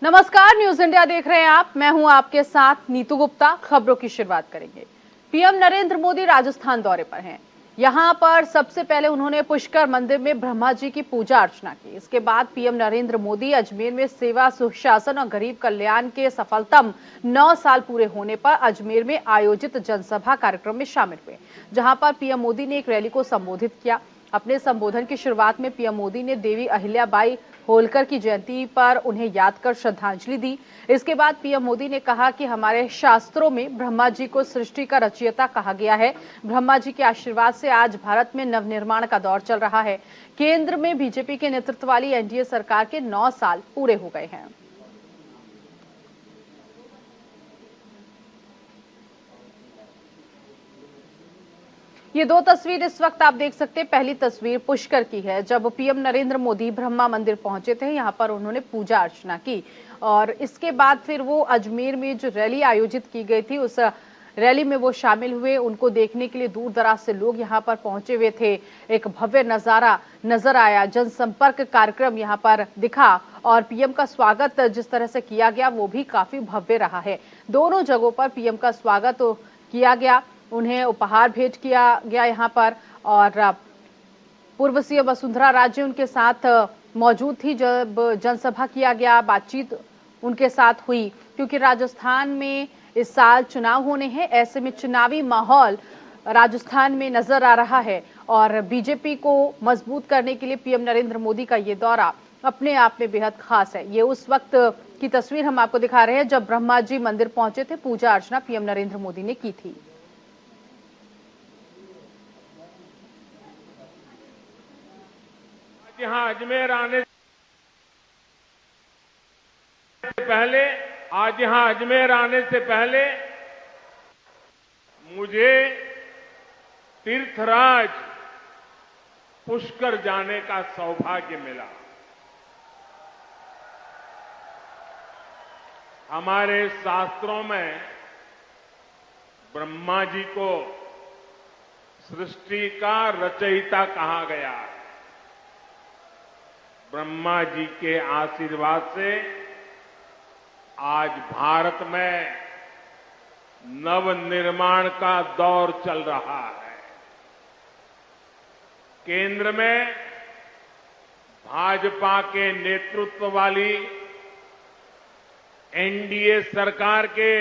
नमस्कार, news India देख रहे हैं आप। मैं हूं आपके साथ नीतू गुप्ता। खबरों की शुरुआत करेंगे। पीएम नरेंद्र मोदी राजस्थान दौरे पर हैं। यहां पर सबसे पहले उन्होंने पुष्कर मंदिर में ब्रह्मा जी की पूजा अर्चना की। इसके बाद पीएम नरेंद्र मोदी अजमेर में सेवा, सुशासन और गरीब कल्याण के सफलतम 9 साल पूरे होने पर अजमेर में आयोजित जनसभा कार्यक्रम में शामिल हुए, जहां पर पीएम मोदी ने एक रैली को संबोधित किया। अपने संबोधन की शुरुआत में पीएम मोदी ने देवी अहिल्याबाई होलकर की जयंती पर उन्हें याद कर श्रद्धांजलि दी। इसके बाद पीएम मोदी ने कहा कि हमारे शास्त्रों में ब्रह्मा जी को सृष्टि का रचयिता कहा गया है। ब्रह्मा जी के आशीर्वाद से आज भारत में नवनिर्माण का दौर चल रहा है। केंद्र में बीजेपी के नेतृत्व वाली एनडीए सरकार के 9 साल पूरे हो गए हैं। ये दो तस्वीर इस वक्त आप देख सकते हैं। पहली तस्वीर पुष्कर की है, जब पीएम नरेंद्र मोदी ब्रह्मा मंदिर पहुंचे थे। यहां पर उन्होंने पूजा अर्चना की और इसके बाद फिर वो अजमेर में जो रैली आयोजित की गई थी, उस रैली में वो शामिल हुए। उनको देखने के लिए दूर दराज से लोग यहां पर पहुंचे हुए थे। एक भव्य नजारा नजर आया, जनसंपर्क कार्यक्रम यहां पर दिखा और पीएम का स्वागत जिस तरह से किया गया वो भी काफी भव्य रहा है। दोनों जगहों पर पीएम का स्वागत किया गया, उन्हें उपहार भेंट किया गया यहां पर। और पूर्व सीएम वसुंधरा राजे उनके साथ मौजूद थी जब जनसभा किया गया। बातचीत उनके साथ हुई क्योंकि राजस्थान में इस साल चुनाव होने हैं। ऐसे में चुनावी माहौल राजस्थान में नजर आ रहा है और बीजेपी को मजबूत करने के लिए पीएम नरेंद्र मोदी का ये दौरा अपने आप में बेहद खास है। ये उस वक्त की तस्वीर हम आपको दिखा रहे हैं जब ब्रह्मा जी मंदिर पहुंचे थे। पूजा अर्चना पीएम नरेंद्र मोदी ने की थी। यहाँ अजमेर आने से पहले मुझे तीर्थराज पुष्कर जाने का सौभाग्य मिला। हमारे शास्त्रों में ब्रह्मा जी को सृष्टि का रचयिता कहा गया है। ब्रह्मा जी के आशीर्वाद से आज भारत में नवनिर्माण का दौर चल रहा है। केंद्र में भाजपा के नेतृत्व वाली एनडीए सरकार के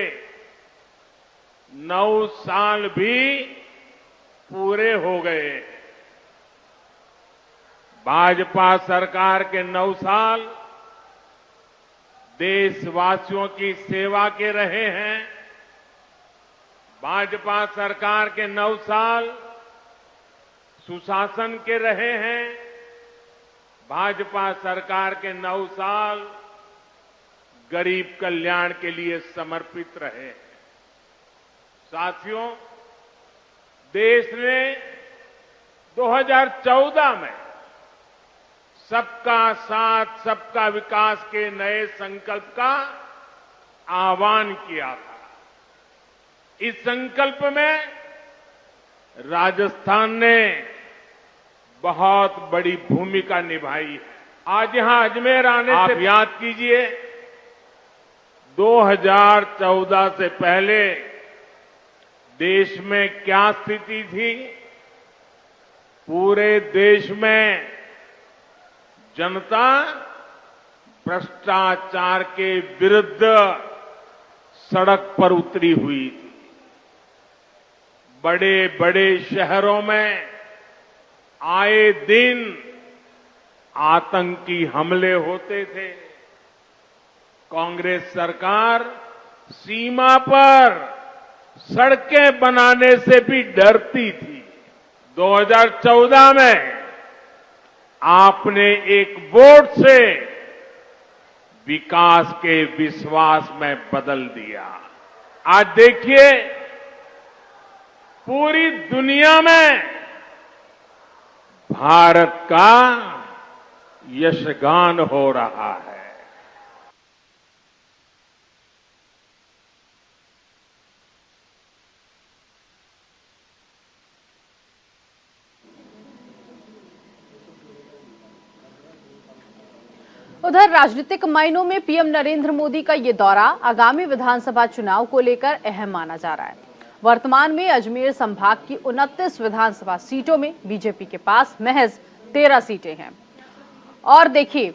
9 साल भी पूरे हो गए। भाजपा सरकार के 9 साल देशवासियों की सेवा के रहे हैं। भाजपा सरकार के 9 साल सुशासन के रहे हैं। भाजपा सरकार के 9 साल गरीब कल्याण के लिए समर्पित रहे हैं। साथियों, देश ने 2014 में सबका साथ सबका विकास के नए संकल्प का आह्वान किया था। इस संकल्प में राजस्थान ने बहुत बड़ी भूमिका निभाई है। आज यहां अजमेर आने से आप याद कीजिए, 2014 से पहले देश में क्या स्थिति थी। पूरे देश में जनता भ्रष्टाचार के विरुद्ध सड़क पर उतरी हुई थी। बड़े बड़े शहरों में आए दिन आतंकी हमले होते थे। कांग्रेस सरकार सीमा पर सड़कें बनाने से भी डरती थी। 2014 में आपने एक वोट से विकास के विश्वास में बदल दिया। आज देखिए, पूरी दुनिया में भारत का यशगान हो रहा है। उधर राजनीतिक मायनों में पीएम नरेंद्र मोदी का ये दौरा आगामी विधानसभा चुनाव को लेकर अहम माना जा रहा है। वर्तमान में अजमेर संभाग की 29 विधानसभा सीटों में बीजेपी के पास महज 13 सीटें हैं। और देखिए,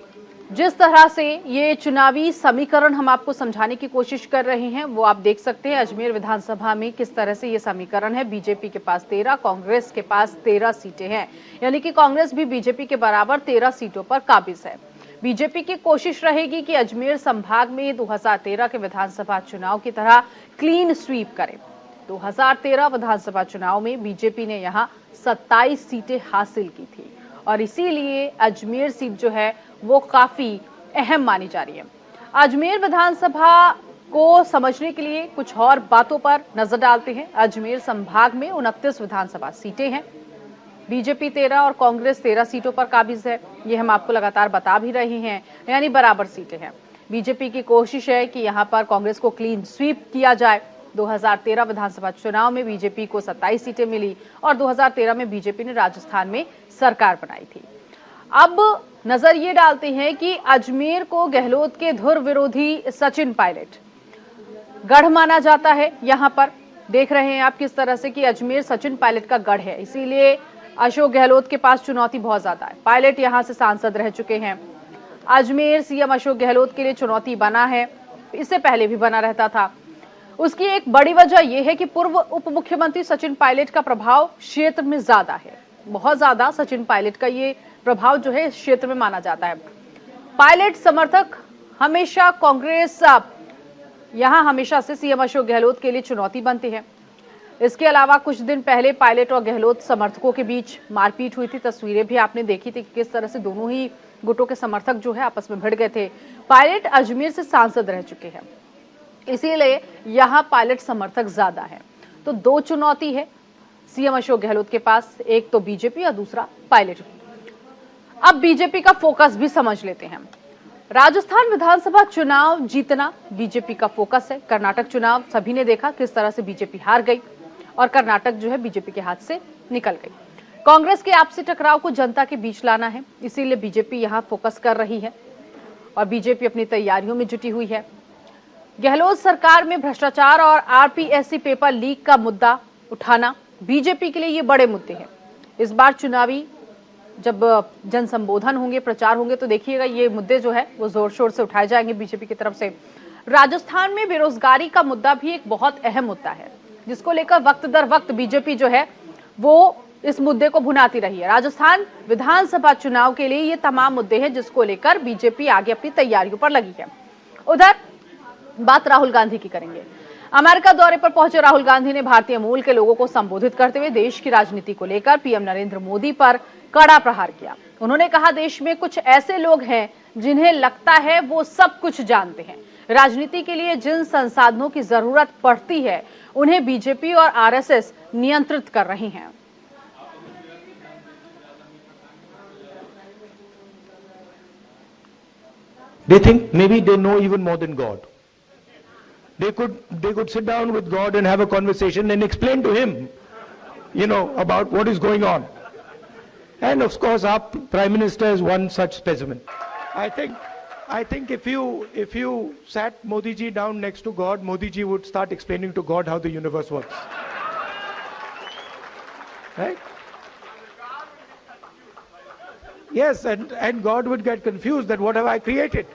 जिस तरह से ये चुनावी समीकरण हम आपको समझाने की कोशिश कर रहे हैं, वो आप देख सकते हैं अजमेर विधानसभा में किस तरह से ये समीकरण है। बीजेपी के पास 13, कांग्रेस के पास 13 सीटें हैं, यानी कि कांग्रेस भी बीजेपी के बराबर 13 सीटों पर काबिज है। बीजेपी की कोशिश रहेगी कि अजमेर संभाग में 2013 के विधानसभा चुनाव की तरह क्लीन स्वीप करे। 2013 विधानसभा चुनाव में बीजेपी ने यहां 27 सीटें हासिल की थी और इसीलिए अजमेर सीट जो है वो काफी अहम मानी जा रही है। अजमेर विधानसभा को समझने के लिए कुछ और बातों पर नजर डालते हैं। अजमेर संभाग में 29 विधानसभा सीटें हैं, बीजेपी 13 और कांग्रेस 13 सीटों पर काबिज है। ये हम आपको लगातार बता भी रहे हैं, यानी बराबर सीटें हैं। बीजेपी की कोशिश है कि यहां पर कांग्रेस को क्लीन स्वीप किया जाए। 2013 विधानसभा चुनाव में बीजेपी को 27 सीटें मिली और 2013 में बीजेपी ने राजस्थान में सरकार बनाई थी। अब नजर ये डालते हैं कि अजमेर को गहलोत के धुर विरोधी सचिन पायलट गढ़ माना जाता है। यहां पर देख रहे हैं आप किस तरह से कि अजमेर सचिन पायलट का गढ़ है, इसीलिए अशोक गहलोत के पास चुनौती बहुत ज्यादा है। पायलट यहां से सांसद रह चुके हैं। अजमेर सीएम अशोक गहलोत के लिए चुनौती बना है, इससे पहले भी बना रहता था। उसकी एक बड़ी वजह यह है कि पूर्व उप मुख्यमंत्री सचिन पायलट का प्रभाव क्षेत्र में ज्यादा है, बहुत ज्यादा सचिन पायलट का ये प्रभाव जो है क्षेत्र में माना जाता है। पायलट समर्थक हमेशा कांग्रेस यहां हमेशा से सीएम अशोक गहलोत के लिए चुनौती बनती है। इसके अलावा कुछ दिन पहले पायलट और गहलोत समर्थकों के बीच मारपीट हुई थी। तस्वीरें भी आपने देखी थी कि किस तरह से दोनों ही गुटों के समर्थक जो है आपस में भिड़ गए थे। पायलट अजमेर से सांसद रह चुके हैं, इसीलिए यहां पायलट समर्थक ज्यादा है। तो दो चुनौती है सीएम अशोक गहलोत के पास, एक तो बीजेपी और दूसरा पायलट। अब बीजेपी का फोकस भी समझ लेते हैं। राजस्थान विधानसभा चुनाव जीतना बीजेपी का फोकस है। कर्नाटक चुनाव सभी ने देखा किस तरह से बीजेपी हार गई और कर्नाटक जो है बीजेपी के हाथ से निकल गई। कांग्रेस के आपसी टकराव को जनता के बीच लाना है, इसीलिए बीजेपी यहां फोकस कर रही है और बीजेपी अपनी तैयारियों में जुटी हुई है। गहलोत सरकार में भ्रष्टाचार और आरपीएससी पेपर लीक का मुद्दा उठाना बीजेपी के लिए ये बड़े मुद्दे हैं। इस बार चुनावी जब जन संबोधन होंगे, प्रचार होंगे, तो देखिएगा ये मुद्दे जो है वो जोर शोर से उठाए जाएंगे बीजेपी की तरफ से। राजस्थान में बेरोजगारी का मुद्दा भी एक बहुत अहम मुद्दा है, जिसको लेकर वक्त दर वक्त बीजेपी जो है वो इस मुद्दे को भुनाती रही है। राजस्थान विधानसभा चुनाव के लिए ये तमाम मुद्दे हैं जिसको लेकर बीजेपी आगे अपनी तैयारियों पर लगी है। उधर बात राहुल गांधी की करेंगे। अमेरिका दौरे पर पहुंचे राहुल गांधी ने भारतीय मूल के लोगों को संबोधित करते हुए देश की राजनीति को लेकर पीएम नरेंद्र मोदी पर कड़ा प्रहार किया। उन्होंने कहा, देश में कुछ ऐसे लोग हैं जिन्हें लगता है वो सब कुछ जानते हैं। राजनीति के लिए जिन संसाधनों की जरूरत पड़ती है उन्हें बीजेपी और आरएसएस नियंत्रित कर रही हैं। They think maybe they know even more than God. They could sit down with God and have a conversation and explain to him, about what is going on. And of course, our Prime Minister is one such specimen. I think if you sat Modi ji down next to God, Modi ji would start explaining to God how the universe works. Right? Yes, and God would get confused that what have I created?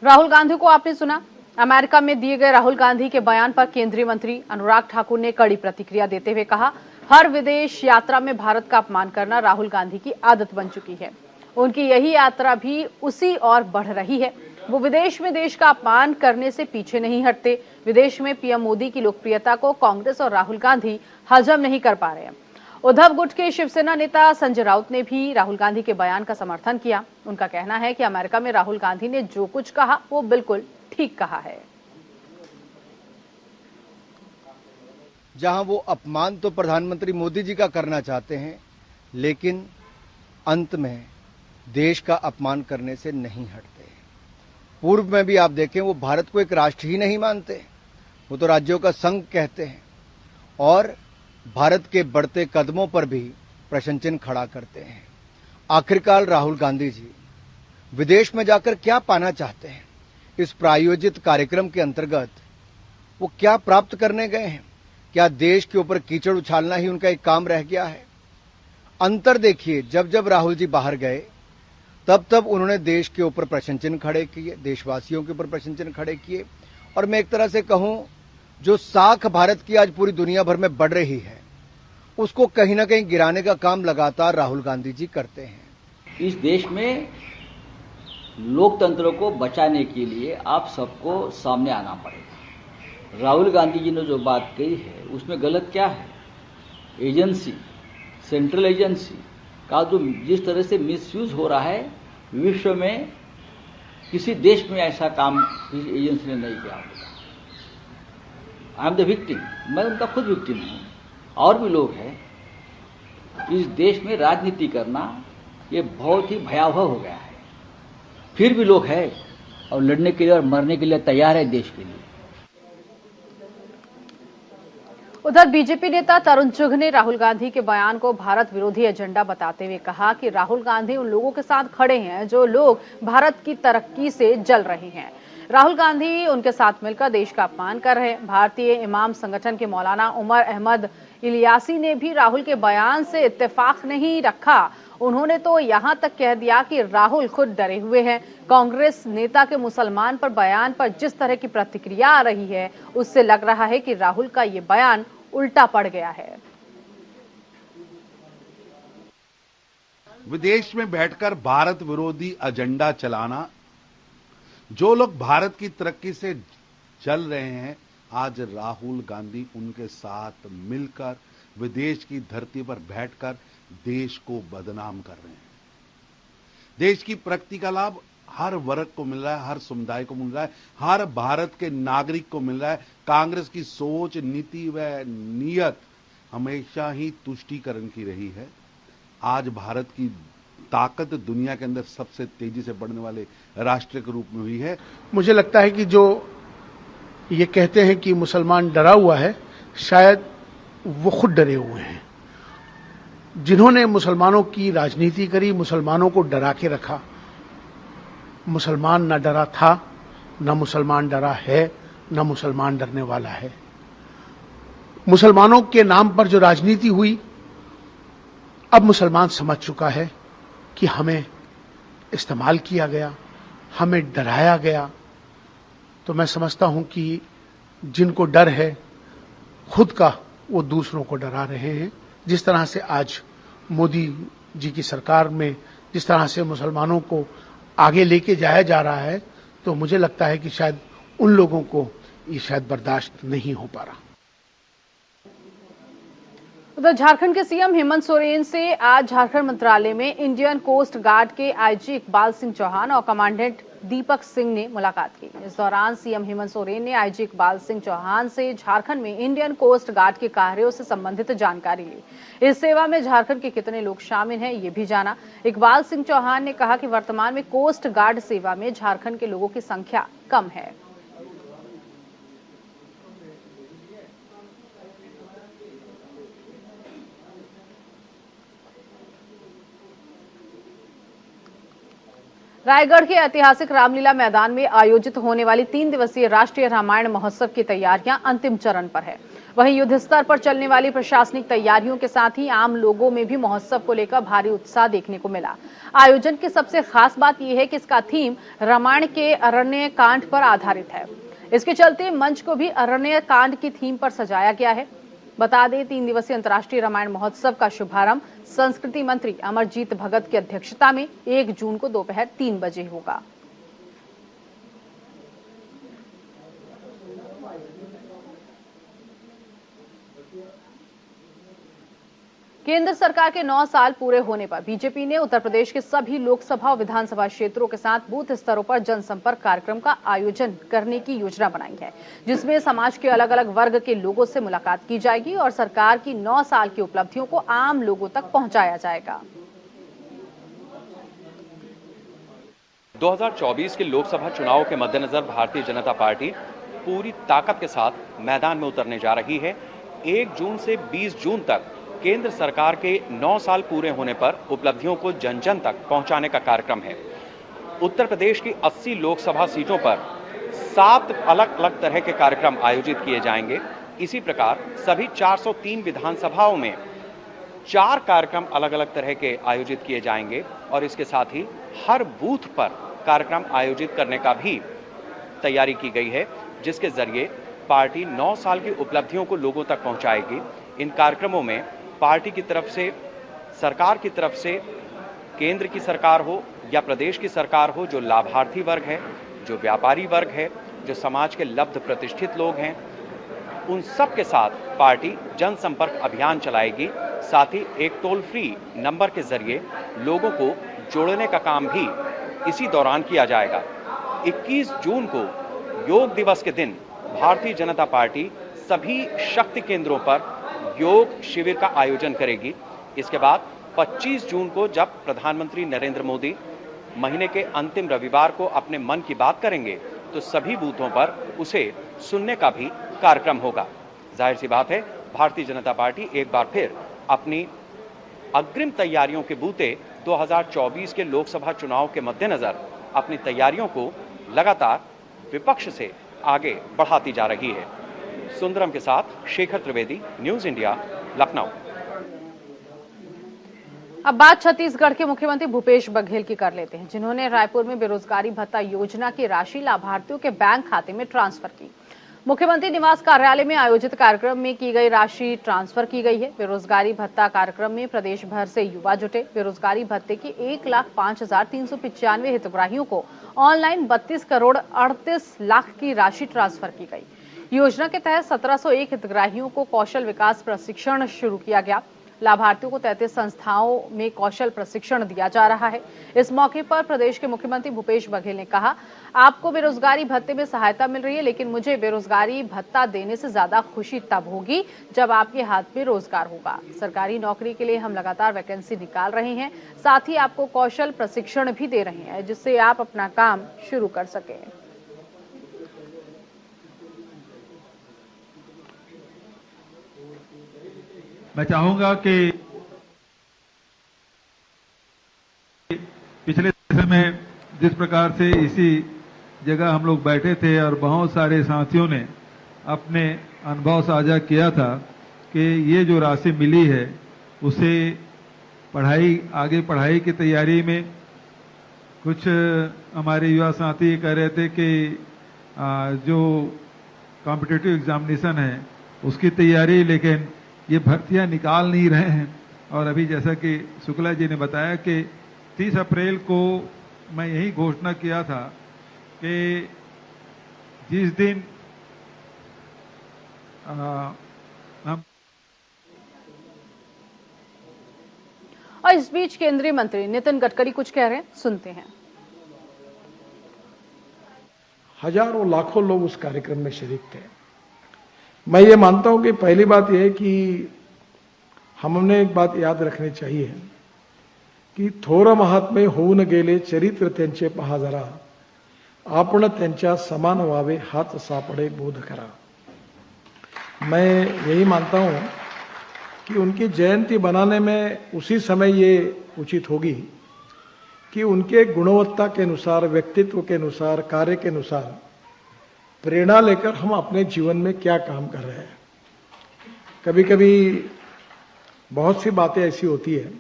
Rahul Gandhi को आपने सुना। America में दिए गए राहुल गांधी के बयान पर केंद्रीय मंत्री अनुराग ठाकुर ने कड़ी प्रतिक्रिया देते हुए कहा, हर विदेश यात्रा में भारत का अपमान करना राहुल गांधी की आदत बन चुकी है। उनकी यही यात्रा भी उसी और बढ़ रही है। वो विदेश में देश का अपमान करने से पीछे नहीं हटते। विदेश में पीएम मोदी की लोकप्रियता को कांग्रेस और राहुल गांधी हजम नहीं कर पा रहे हैं। उद्धव गुट के शिवसेना नेता संजय राउत ने भी राहुल गांधी के बयान का समर्थन किया। उनका कहना है कि अमेरिका में राहुल गांधी ने जो कुछ कहा वो बिल्कुल ठीक कहा है। जहां वो अपमान तो प्रधानमंत्री मोदी जी का करना चाहते हैं, लेकिन अंत में देश का अपमान करने से नहीं हटते। पूर्व में भी आप देखें, वो भारत को एक राष्ट्र ही नहीं मानते, वो तो राज्यों का संघ कहते हैं। और भारत के बढ़ते कदमों पर भी प्रश्न चिन्ह खड़ा करते हैं। आखिरकार राहुल गांधी जी विदेश में जाकर क्या पाना चाहते हैं? इस प्रायोजित कार्यक्रम के अंतर्गत वो क्या प्राप्त करने गए हैं? क्या देश के ऊपर कीचड़ उछालना ही उनका एक काम रह गया है? अंतर देखिए, जब जब राहुल जी बाहर गए तब तब उन्होंने देश के ऊपर प्रश्न चिन्ह खड़े किए, देशवासियों के ऊपर प्रश्न चिन्ह खड़े किए। और मैं एक तरह से कहूं, जो साख भारत की आज पूरी दुनिया भर में बढ़ रही है, उसको कहीं ना कहीं गिराने का काम लगातार राहुल गांधी जी करते हैं। इस देश में लोकतंत्र को बचाने के लिए आप सबको सामने आना पड़ेगा। राहुल गांधी जी ने जो बात कही है उसमें गलत क्या है? एजेंसी, सेंट्रल एजेंसी का जो जिस तरह से मिसयूज हो रहा है, विश्व में किसी देश में ऐसा काम किसी एजेंसी ने नहीं किया होगा। आई एम द विक्टिम, मैं उनका खुद विक्टिम हूँ, और भी लोग हैं। इस देश में राजनीति करना ये बहुत ही भयावह हो गया है। फिर भी लोग हैं और लड़ने के लिए और मरने के लिए तैयार है देश के लिए। उधर बीजेपी नेता तरुण चुघ ने राहुल गांधी के बयान को भारत विरोधी एजेंडा बताते हुए कहा कि राहुल गांधी उन लोगों के साथ खड़े हैं जो लोग भारत की तरक्की से जल रहे हैं। राहुल गांधी उनके साथ मिलकर देश का अपमान कर रहे हैं। भारतीय इमाम संगठन के मौलाना उमर अहमद इलियासी ने भी राहुल के बयान से इत्तेफाक नहीं रखा। उन्होंने तो यहां तक कह दिया कि राहुल खुद डरे हुए हैं। कांग्रेस नेता के मुसलमान पर बयान पर जिस तरह की प्रतिक्रिया आ रही है, उससे लग रहा है कि राहुल का ये बयान उल्टा पड़ गया है। विदेश में बैठकर भारत विरोधी एजेंडा चलाना, जो लोग भारत की तरक्की से चल रहे हैं, आज राहुल गांधी उनके साथ मिलकर विदेश की धरती पर बैठकर देश को बदनाम कर रहे हैं। देश की प्रगति का लाभ हर वर्ग को मिल रहा है, हर समुदाय को मिल रहा है, हर भारत के नागरिक को मिल रहा है। कांग्रेस की सोच, नीति व नीयत हमेशा ही तुष्टीकरण की रही है। आज भारत की ताकत दुनिया के अंदर सबसे तेजी से बढ़ने वाले राष्ट्र के रूप में हुई है। मुझे लगता है कि जो ये कहते हैं कि मुसलमान डरा हुआ है, शायद वो खुद डरे हुए हैं। जिन्होंने मुसलमानों की राजनीति करी, मुसलमानों को डरा के रखा, मुसलमान न डरा था, न मुसलमान डरा है, न मुसलमान डरने वाला है। मुसलमानों के नाम पर जो राजनीति हुई, अब मुसलमान समझ चुका है कि हमें इस्तेमाल किया गया, हमें डराया गया। तो मैं समझता हूं कि जिनको डर है खुद का, वो दूसरों को डरा रहे हैं। जिस तरह से आज मोदी जी की सरकार में जिस तरह से मुसलमानों को आगे लेके जाया जा रहा है, तो मुझे लगता है कि शायद उन लोगों को ये शायद बर्दाश्त नहीं हो पा रहा। उधर झारखंड के सीएम हेमंत सोरेन से आज झारखंड मंत्रालय में इंडियन कोस्ट गार्ड के आईजी इकबाल सिंह चौहान और कमांडेंट दीपक सिंह ने मुलाकात की। इस दौरान सीएम हेमंत सोरेन ने आईजी इकबाल सिंह चौहान से झारखंड में इंडियन कोस्ट गार्ड के कार्यों से संबंधित जानकारी ली। इस सेवा में झारखंड के कितने लोग शामिल हैं, ये भी जाना। इकबाल सिंह चौहान ने कहा कि वर्तमान में कोस्ट गार्ड सेवा में झारखंड के लोगों की संख्या कम है। रायगढ़ के ऐतिहासिक रामलीला मैदान में आयोजित होने वाली 3 दिवसीय राष्ट्रीय रामायण महोत्सव की तैयारियां अंतिम चरण पर है। वहीं युद्ध स्तर पर चलने वाली प्रशासनिक तैयारियों के साथ ही आम लोगों में भी महोत्सव को लेकर भारी उत्साह देखने को मिला। आयोजन की सबसे खास बात यह है कि इसका थीम रामायण के अरण्य कांड पर आधारित है। इसके चलते मंच को भी अरण्य कांड की थीम पर सजाया गया है। बता दें, 3 दिवसीय अंतर्राष्ट्रीय रामायण महोत्सव का शुभारंभ संस्कृति मंत्री अमरजीत भगत की अध्यक्षता में 1 जून को दोपहर 3 बजे होगा। केंद्र सरकार के 9 साल पूरे होने पर बीजेपी ने उत्तर प्रदेश के सभी लोकसभा और विधानसभा क्षेत्रों के साथ बूथ स्तरों पर जनसंपर्क कार्यक्रम का आयोजन करने की योजना बनाई है, जिसमें समाज के अलग अलग वर्ग के लोगों से मुलाकात की जाएगी और सरकार की 9 साल की उपलब्धियों को आम लोगों तक पहुंचाया जाएगा। 2024 के लोकसभा चुनाव के मद्देनजर भारतीय जनता पार्टी पूरी ताकत के साथ मैदान में उतरने जा रही है। 1 जून से 20 जून तक केंद्र सरकार के 9 साल पूरे होने पर उपलब्धियों को जन जन तक पहुंचाने का कार्यक्रम है। उत्तर प्रदेश की 80 लोकसभा सीटों पर 7 अलग अलग तरह के कार्यक्रम आयोजित किए जाएंगे। इसी प्रकार सभी 403 विधानसभाओं में 4 कार्यक्रम अलग अलग तरह के आयोजित किए जाएंगे और इसके साथ ही हर बूथ पर कार्यक्रम आयोजित करने का भी तैयारी की गई है, जिसके जरिए पार्टी 9 साल की उपलब्धियों को लोगों तक पहुंचाएगी। इन कार्यक्रमों में पार्टी की तरफ से, सरकार की तरफ से, केंद्र की सरकार हो या प्रदेश की सरकार हो, जो लाभार्थी वर्ग है, जो व्यापारी वर्ग है, जो समाज के लब्ध प्रतिष्ठित लोग हैं, उन सब के साथ पार्टी जनसंपर्क अभियान चलाएगी। साथ ही एक टोल फ्री नंबर के जरिए लोगों को जोड़ने का काम भी इसी दौरान किया जाएगा। 21 जून को योग दिवस के दिन भारतीय जनता पार्टी सभी शक्ति केंद्रों पर योग शिविर का आयोजन करेगी। इसके बाद 25 जून को जब प्रधानमंत्री नरेंद्र मोदी महीने के अंतिम रविवार को अपने मन की बात करेंगे तो सभी बूथों पर उसे सुनने का भी कार्यक्रम होगा। जाहिर सी बात है, भारतीय जनता पार्टी एक बार फिर अपनी अग्रिम तैयारियों के बूते 2024 के लोकसभा चुनाव के मद्देनजर अपनी तैयारियों को लगातार विपक्ष से आगे बढ़ाती जा रही है। सुंदरम के साथ शेखर त्रिवेदी, न्यूज इंडिया, लखनऊ। अब बात छत्तीसगढ़ के मुख्यमंत्री भूपेश बघेल की कर लेते हैं, जिन्होंने रायपुर में बेरोजगारी भत्ता योजना की राशि लाभार्थियों के बैंक खाते में ट्रांसफर की। मुख्यमंत्री निवास कार्यालय में आयोजित कार्यक्रम में की गई राशि ट्रांसफर की गई है। बेरोजगारी भत्ता कार्यक्रम में प्रदेश भर से युवा जुटे। बेरोजगारी भत्ते की 1,05,395 हितग्राहियों को ऑनलाइन 32 करोड़ 38 लाख की राशि ट्रांसफर की गई। योजना के तहत 1701 हितग्राहियों को कौशल विकास प्रशिक्षण शुरू किया गया। लाभार्थियों को 33 संस्थाओं में कौशल प्रशिक्षण दिया जा रहा है। इस मौके पर प्रदेश के मुख्यमंत्री भूपेश बघेल ने कहा, आपको बेरोजगारी भत्ते में सहायता मिल रही है, लेकिन मुझे बेरोजगारी भत्ता देने से ज्यादा खुशी तब होगी जब आपके हाथ में रोजगार होगा। सरकारी नौकरी के लिए हम लगातार वैकेंसी निकाल रहे हैं, साथ ही आपको कौशल प्रशिक्षण भी दे रहे हैं, जिससे आप अपना काम शुरू कर सकें। मैं चाहूंगा कि पिछले समय जिस प्रकार से इसी जगह हम लोग बैठे थे और बहुत सारे साथियों ने अपने अनुभव साझा किया था कि ये जो राशि मिली है उसे आगे पढ़ाई की तैयारी में, कुछ हमारे युवा साथी कह रहे थे कि जो कॉम्पिटिटिव एग्जामिनेशन है उसकी तैयारी, लेकिन ये भर्तियां निकाल नहीं रहे हैं। और अभी जैसा कि शुक्ला जी ने बताया कि 30 अप्रैल को मैं यही घोषणा किया था कि जिस दिन हम और इस बीच केंद्रीय मंत्री नितिन गडकरी कुछ कह रहे हैं, सुनते हैं। हजारों लाखों लोग उस कार्यक्रम में शरीक थे। मैं ये मानता हूं कि पहली बात यह है कि हमने एक बात याद रखनी चाहिए की थोर महात्मे होऊन गेले चरित्र त्यांचे पहा जरा, आपण त्यांच्या समान व्हावे हाच सापडे बोध करा। मैं यही मानता हूं कि उनकी जयंती बनाने में उसी समय ये उचित होगी कि उनके गुणवत्ता के अनुसार, व्यक्तित्व के अनुसार, कार्य के अनुसार प्रेरणा लेकर हम अपने जीवन में क्या काम कर रहे हैं। कभी कभी बहुत सी बातें ऐसी होती है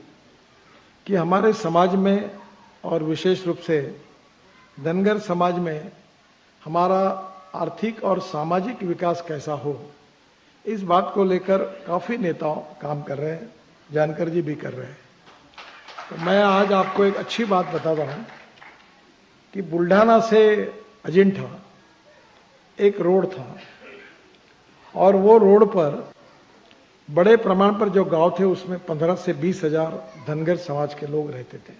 कि हमारे समाज में और विशेष रूप से धनगर समाज में हमारा आर्थिक और सामाजिक विकास कैसा हो, इस बात को लेकर काफी नेता काम कर रहे हैं, जानकर जी भी कर रहे हैं। तो मैं आज आपको एक अच्छी बात बता रहा हूं कि बुल्ढाना से अजिंठा एक रोड था और वो रोड पर बड़े प्रमाण पर जो गांव थे उसमें 15 से 20 हजार धनगर समाज के लोग रहते थे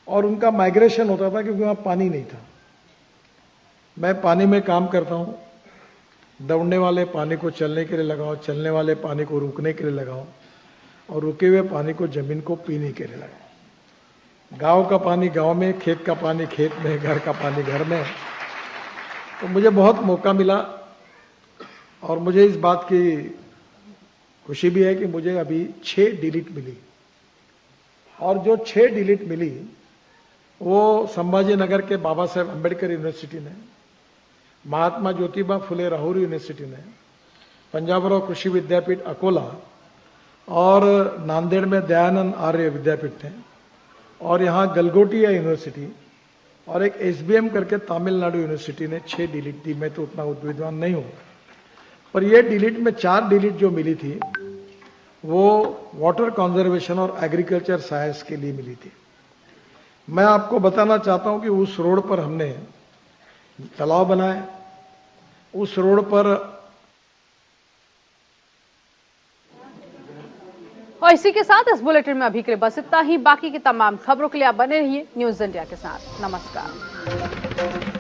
और उनका माइग्रेशन होता था क्योंकि वहां पानी नहीं था। मैं पानी में काम करता हूं, दौड़ने वाले पानी को चलने के लिए लगाओ, चलने वाले पानी को रुकने के लिए लगाओ और रुके हुए पानी को जमीन को पीने के लिए लगाओ। गांव का पानी गांव में, खेत का पानी खेत में, घर का पानी घर में। तो मुझे बहुत मौका मिला और मुझे इस बात की खुशी भी है कि मुझे अभी 6 डिलीट मिली, और जो 6 डिलीट मिली वो संभाजी नगर के बाबा साहेब अम्बेडकर यूनिवर्सिटी ने, महात्मा ज्योतिबा फुले राहुल यूनिवर्सिटी ने, पंजाबराव कृषि विद्यापीठ अकोला और नांदेड़ में दयानंद आर्य विद्यापीठ ने, और यहाँ गलगोटिया यूनिवर्सिटी और एक एसबीएम करके तमिलनाडु यूनिवर्सिटी ने 6 डिलीट दी। मैं तो उतना विद्वान नहीं हूं, पर ये डिलीट में 4 डिलीट जो मिली थी वो वाटर कंजर्वेशन और एग्रीकल्चर साइंस के लिए मिली थी। मैं आपको बताना चाहता हूं कि उस रोड पर हमने तालाब बनाए, उस रोड पर, और इसी के साथ इस बुलेटिन में अभी के लिए बस इतना ही। बाकी की तमाम खबरों के लिए आप बने रहिए न्यूज इंडिया के साथ। नमस्कार।